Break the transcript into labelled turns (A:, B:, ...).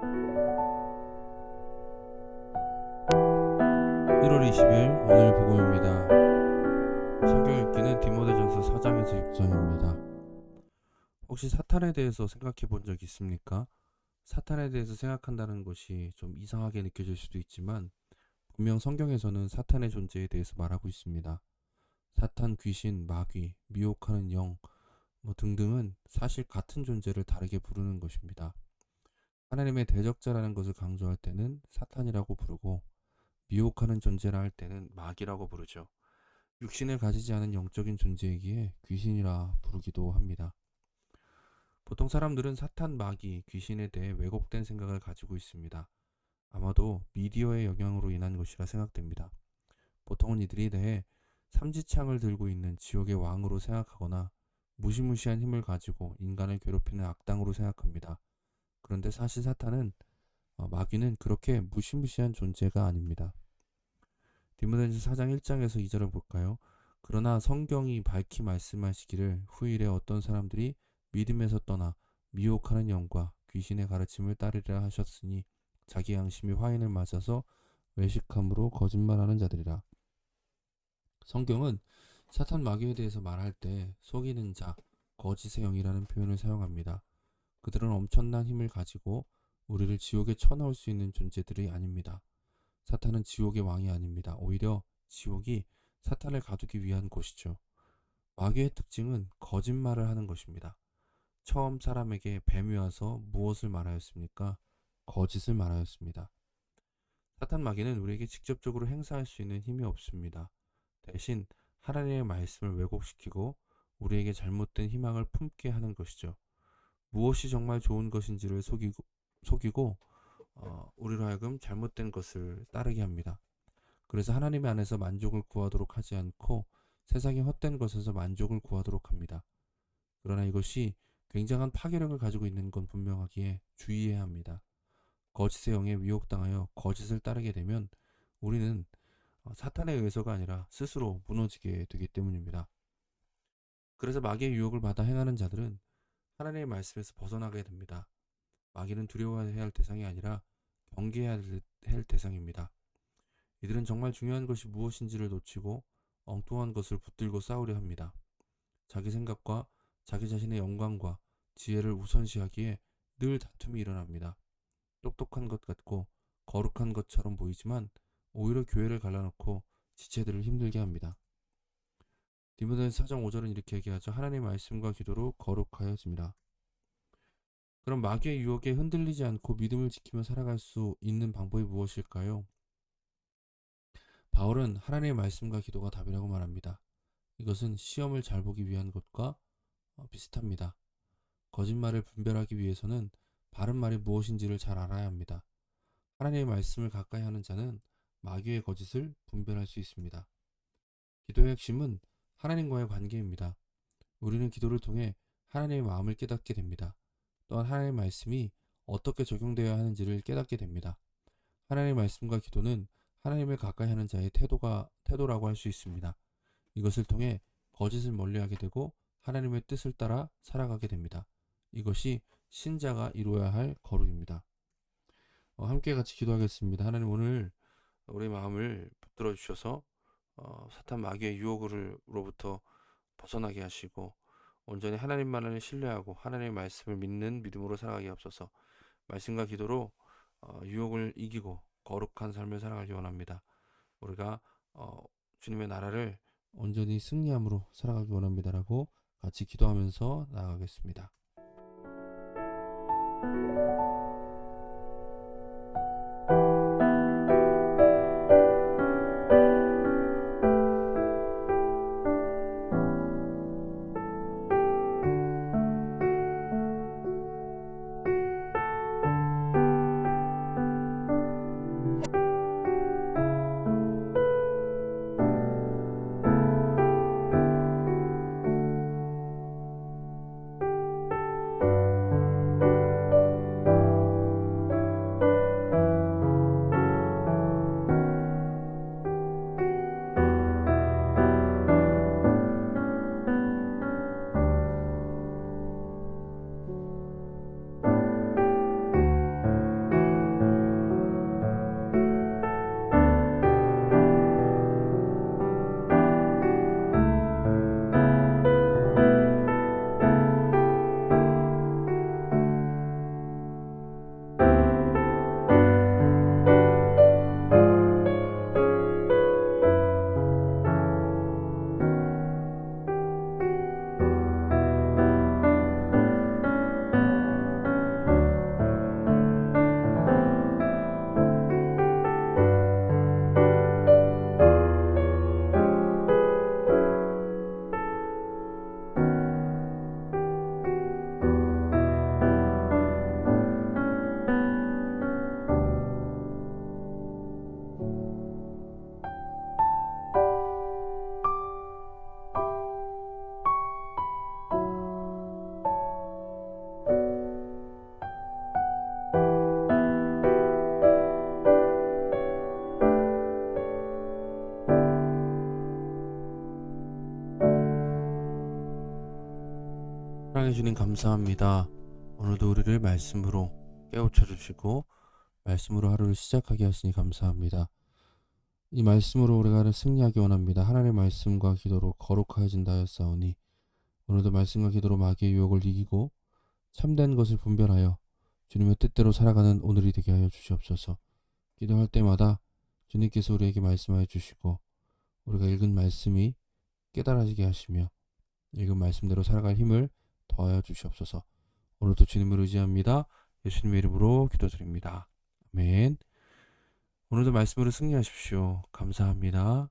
A: 1월 20일 오늘 복음입니다. 성경 읽기는 디모데전서 4장에서 6장입니다. 혹시 사탄에 대해서 생각해 본 적 있습니까? 사탄에 대해서 생각한다는 것이 좀 이상하게 느껴질 수도 있지만 분명 성경에서는 사탄의 존재에 대해서 말하고 있습니다. 사탄, 귀신, 마귀, 미혹하는 영 등등은 사실 같은 존재를 다르게 부르는 것입니다. 하나님의 대적자라는 것을 강조할 때는 사탄이라고 부르고 미혹하는 존재라 할 때는 마귀라고 부르죠. 육신을 가지지 않은 영적인 존재이기에 귀신이라 부르기도 합니다. 보통 사람들은 사탄, 마귀, 귀신에 대해 왜곡된 생각을 가지고 있습니다. 아마도 미디어의 영향으로 인한 것이라 생각됩니다. 보통은 이들에 대해 삼지창을 들고 있는 지옥의 왕으로 생각하거나 무시무시한 힘을 가지고 인간을 괴롭히는 악당으로 생각합니다. 그런데 사실 사탄은 마귀는 그렇게 무시무시한 존재가 아닙니다. 디모데전서 4장 1장에서 2절을 볼까요? 그러나 성경이 밝히 말씀하시기를 후일에 어떤 사람들이 믿음에서 떠나 미혹하는 영과 귀신의 가르침을 따르리라 하셨으니 자기 양심이 화인을 맞아서 외식함으로 거짓말하는 자들이라. 성경은 사탄 마귀에 대해서 말할 때 속이는 자, 거짓의 영이라는 표현을 사용합니다. 그들은 엄청난 힘을 가지고 우리를 지옥에 쳐넣을 수 있는 존재들이 아닙니다. 사탄은 지옥의 왕이 아닙니다. 오히려 지옥이 사탄을 가두기 위한 곳이죠. 마귀의 특징은 거짓말을 하는 것입니다. 처음 사람에게 뱀이 와서 무엇을 말하였습니까? 거짓을 말하였습니다. 사탄 마귀는 우리에게 직접적으로 행사할 수 있는 힘이 없습니다. 대신 하나님의 말씀을 왜곡시키고 우리에게 잘못된 희망을 품게 하는 것이죠. 무엇이 정말 좋은 것인지를 속이고 우리로 하여금 잘못된 것을 따르게 합니다. 그래서 하나님 안에서 만족을 구하도록 하지 않고 세상의 헛된 것에서 만족을 구하도록 합니다. 그러나 이것이 굉장한 파괴력을 가지고 있는 건 분명하기에 주의해야 합니다. 거짓의 영에 미혹당하여 거짓을 따르게 되면 우리는 사탄에 의해서가 아니라 스스로 무너지게 되기 때문입니다. 그래서 마귀의 유혹을 받아 행하는 자들은 하나님의 말씀에서 벗어나게 됩니다. 마귀는 두려워해야 할 대상이 아니라 경계해야 할 대상입니다. 이들은 정말 중요한 것이 무엇인지를 놓치고 엉뚱한 것을 붙들고 싸우려 합니다. 자기 생각과 자기 자신의 영광과 지혜를 우선시하기에 늘 다툼이 일어납니다. 똑똑한 것 같고 거룩한 것처럼 보이지만 오히려 교회를 갈라놓고 지체들을 힘들게 합니다. 디모데전서 4장 5절은 이렇게 얘기하죠. 하나님의 말씀과 기도로 거룩하여집니다. 그럼 마귀의 유혹에 흔들리지 않고 믿음을 지키며 살아갈 수 있는 방법이 무엇일까요? 바울은 하나님의 말씀과 기도가 답이라고 말합니다. 이것은 시험을 잘 보기 위한 것과 비슷합니다. 거짓말을 분별하기 위해서는 바른 말이 무엇인지를 잘 알아야 합니다. 하나님의 말씀을 가까이 하는 자는 마귀의 거짓을 분별할 수 있습니다. 기도의 핵심은 하나님과의 관계입니다. 우리는 기도를 통해 하나님의 마음을 깨닫게 됩니다. 또한 하나님의 말씀이 어떻게 적용되어야 하는지를 깨닫게 됩니다. 하나님의 말씀과 기도는 하나님을 가까이 하는 자의 태도라고 할 수 있습니다. 이것을 통해 거짓을 멀리하게 되고 하나님의 뜻을 따라 살아가게 됩니다. 이것이 신자가 이루어야 할 거룩입니다. 함께 같이 기도하겠습니다. 하나님, 오늘 우리 마음을 붙들어 주셔서 사탄 마귀의 유혹으로부터 벗어나게 하시고 온전히 하나님만을 신뢰하고 하나님의 말씀을 믿는 믿음으로 살아가게 하옵소서. 말씀과 기도로 유혹을 이기고 거룩한 삶을 살아가기 원합니다. 우리가 주님의 나라를 온전히 승리함으로 살아가기 원합니다라고 같이 기도하면서 나아가겠습니다. 사랑해 주님 감사합니다. 오늘도 우리를 말씀으로 깨우쳐 주시고 말씀으로 하루를 시작하게 하시니 감사합니다. 이 말씀으로 우리가 승리하기 원합니다. 하나님의 말씀과 기도로 거룩하여진다 하였사오니 오늘도 말씀과 기도로 마귀의 유혹을 이기고 참된 것을 분별하여 주님의 뜻대로 살아가는 오늘이 되게 하여 주시옵소서. 기도할 때마다 주님께서 우리에게 말씀하여 주시고 우리가 읽은 말씀이 깨달아지게 하시며 읽은 말씀대로 살아갈 힘을 더하여 주시옵소서. 오늘도 주님을 의지합니다. 예수님의 이름으로 기도드립니다. 아멘. 오늘도 말씀으로 승리하십시오. 감사합니다.